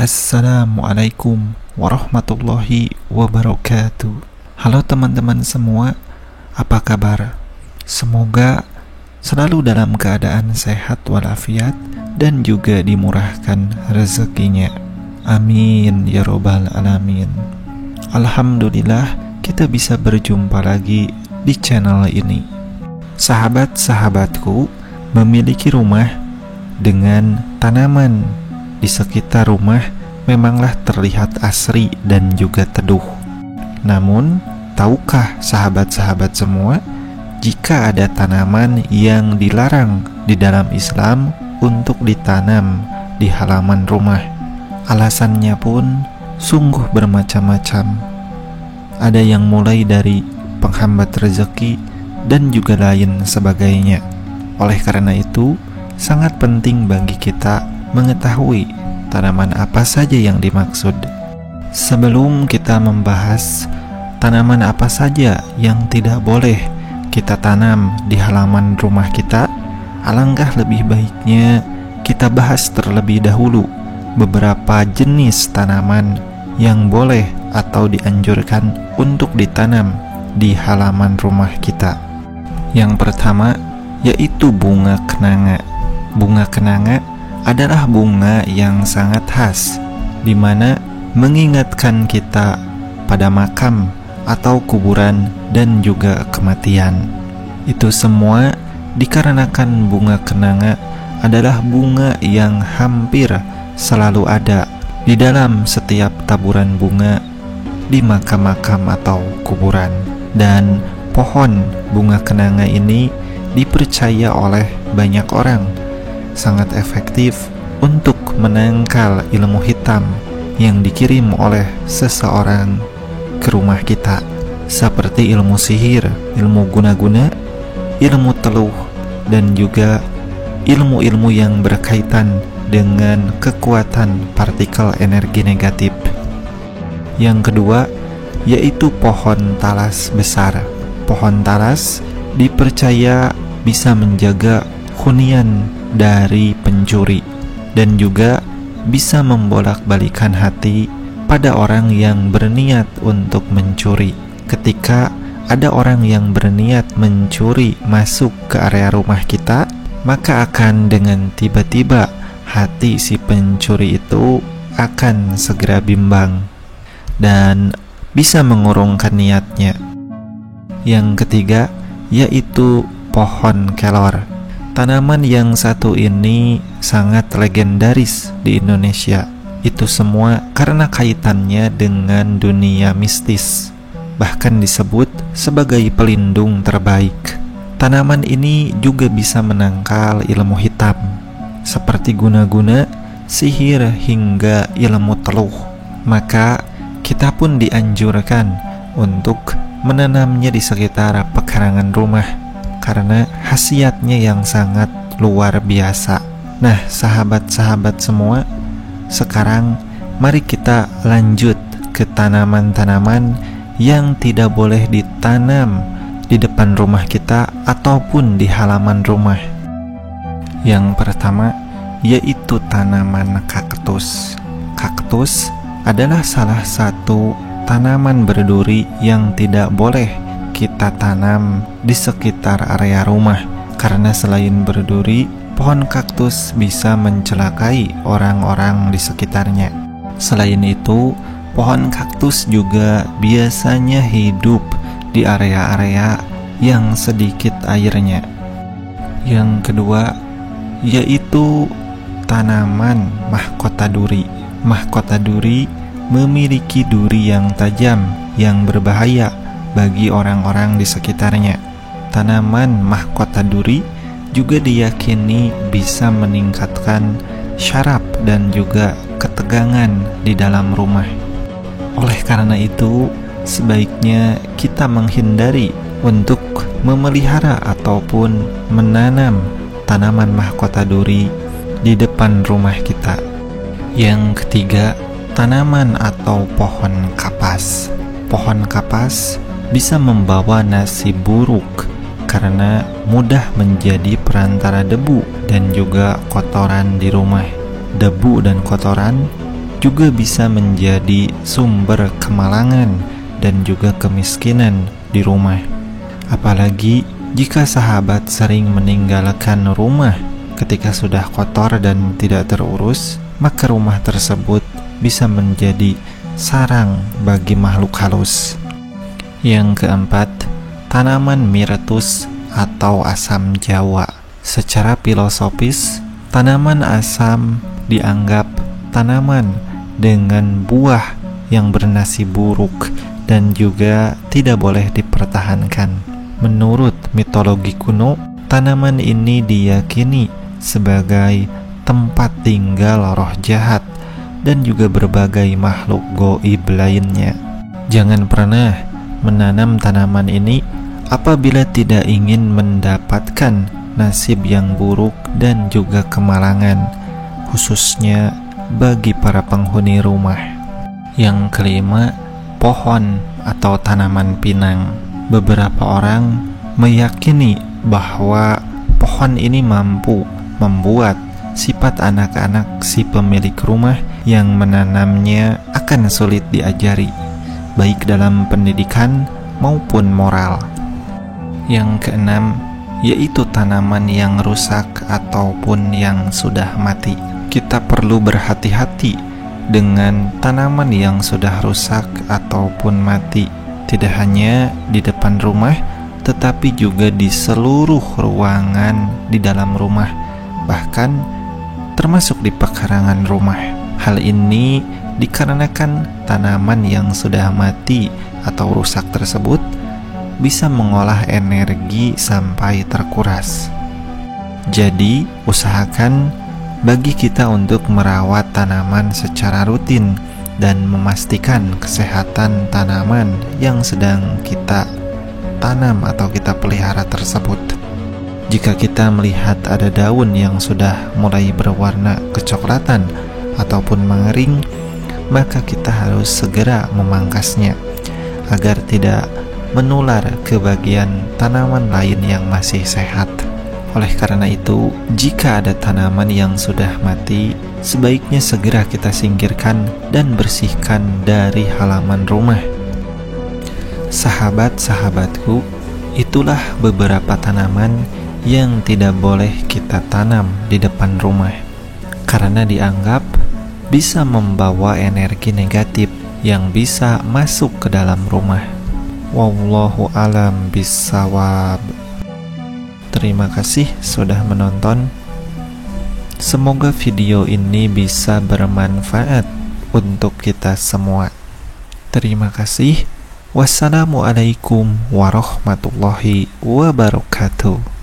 Assalamualaikum warahmatullahi wabarakatuh. Halo teman-teman semua, apa kabar? Semoga selalu dalam keadaan sehat walafiat dan juga dimurahkan rezekinya. Amin ya robbal alamin. Alhamdulillah kita bisa berjumpa lagi di channel ini. Sahabat-sahabatku memiliki rumah dengan tanaman di sekitar rumah memanglah terlihat asri dan juga teduh. Namun, tahukah sahabat-sahabat semua, jika ada tanaman yang dilarang di dalam Islam untuk ditanam di halaman rumah? Alasannya pun sungguh bermacam-macam. Ada yang mulai dari penghambat rezeki dan juga lain sebagainya. Oleh karena itu, sangat penting bagi kita mengetahui tanaman apa saja yang dimaksud. Sebelum kita membahas tanaman apa saja yang tidak boleh kita tanam di halaman rumah kita, alangkah lebih baiknya kita bahas terlebih dahulu beberapa jenis tanaman yang boleh atau dianjurkan untuk ditanam di halaman rumah kita. Yang pertama yaitu bunga kenanga. Bunga kenanga adalah bunga yang sangat khas, di mana mengingatkan kita pada makam atau kuburan dan juga kematian. Itu semua dikarenakan bunga kenanga adalah bunga yang hampir selalu ada di dalam setiap taburan bunga di makam-makam atau kuburan. Dan pohon bunga kenanga ini dipercaya oleh banyak orang sangat efektif untuk menangkal ilmu hitam yang dikirim oleh seseorang ke rumah kita, seperti ilmu sihir, ilmu guna-guna, ilmu teluh, dan juga ilmu-ilmu yang berkaitan dengan kekuatan partikel energi negatif. Yang kedua yaitu pohon talas besar. Pohon talas dipercaya bisa menjaga hunian dari pencuri dan juga bisa membolak-balikan hati pada orang yang berniat untuk mencuri. Ketika ada orang yang berniat mencuri masuk ke area rumah kita, maka akan dengan tiba-tiba hati si pencuri itu akan segera bimbang dan bisa mengurungkan niatnya. Yang ketiga yaitu pohon kelor. Tanaman yang satu ini sangat legendaris di Indonesia. Itu semua karena kaitannya dengan dunia mistis, bahkan disebut sebagai pelindung terbaik. Tanaman ini juga bisa menangkal ilmu hitam seperti guna-guna, sihir, hingga ilmu teluh. Maka kita pun dianjurkan untuk menanamnya di sekitar pekarangan rumah karena khasiatnya yang sangat luar biasa. Nah, sahabat-sahabat semua, sekarang mari kita lanjut ke tanaman-tanaman yang tidak boleh ditanam di depan rumah kita ataupun di halaman rumah. Yang pertama yaitu tanaman kaktus. Kaktus adalah salah satu tanaman berduri yang tidak boleh kita tanam di sekitar area rumah, karena selain berduri, pohon kaktus bisa mencelakai orang-orang di sekitarnya. Selain itu, pohon kaktus juga biasanya hidup di area-area yang sedikit airnya. Yang kedua yaitu tanaman mahkota duri. Mahkota duri memiliki duri yang tajam yang berbahaya bagi orang-orang di sekitarnya. Tanaman mahkota duri juga diyakini bisa meningkatkan syaraf dan juga ketegangan di dalam rumah. Oleh karena itu, sebaiknya kita menghindari untuk memelihara ataupun menanam tanaman mahkota duri di depan rumah kita. Yang ketiga, tanaman atau pohon kapas. Pohon kapas bisa membawa nasib buruk karena mudah menjadi perantara debu dan juga kotoran di rumah. Debu dan kotoran juga bisa menjadi sumber kemalangan dan juga kemiskinan di rumah. Apalagi jika sahabat sering meninggalkan rumah ketika sudah kotor dan tidak terurus, maka rumah tersebut bisa menjadi sarang bagi makhluk halus. Yang keempat, tanaman mirtus atau asam Jawa. Secara filosofis, tanaman asam dianggap tanaman dengan buah yang bernasib buruk dan juga tidak boleh dipertahankan. Menurut mitologi kuno, tanaman ini diyakini sebagai tempat tinggal roh jahat dan juga berbagai makhluk gaib lainnya. Jangan pernah menanam tanaman ini apabila tidak ingin mendapatkan nasib yang buruk dan juga kemalangan, khususnya bagi para penghuni rumah. Yang kelima, pohon atau tanaman pinang. Beberapa orang meyakini bahwa pohon ini mampu membuat sifat anak-anak si pemilik rumah yang menanamnya akan sulit diajari, baik dalam pendidikan maupun moral. Yang keenam, yaitu tanaman yang rusak ataupun yang sudah mati. Kita perlu berhati-hati dengan tanaman yang sudah rusak ataupun mati, tidak hanya di depan rumah, tetapi juga di seluruh ruangan di dalam rumah, bahkan termasuk di pekarangan rumah. Hal ini dikarenakan tanaman yang sudah mati atau rusak tersebut bisa mengolah energi sampai terkuras. Jadi, usahakan bagi kita untuk merawat tanaman secara rutin dan memastikan kesehatan tanaman yang sedang kita tanam atau kita pelihara tersebut. Jika kita melihat ada daun yang sudah mulai berwarna kecoklatan ataupun mengering, maka kita harus segera memangkasnya agar tidak menular ke bagian tanaman lain yang masih sehat. Oleh karena itu, jika ada tanaman yang sudah mati, sebaiknya segera kita singkirkan dan bersihkan dari halaman rumah. Sahabat-sahabatku, itulah beberapa tanaman yang tidak boleh kita tanam di depan rumah, karena dianggap bisa membawa energi negatif yang bisa masuk ke dalam rumah. Wallahu alam bissawab. Terima kasih sudah menonton. Semoga video ini bisa bermanfaat untuk kita semua. Terima kasih. Wassalamualaikum warahmatullahi wabarakatuh.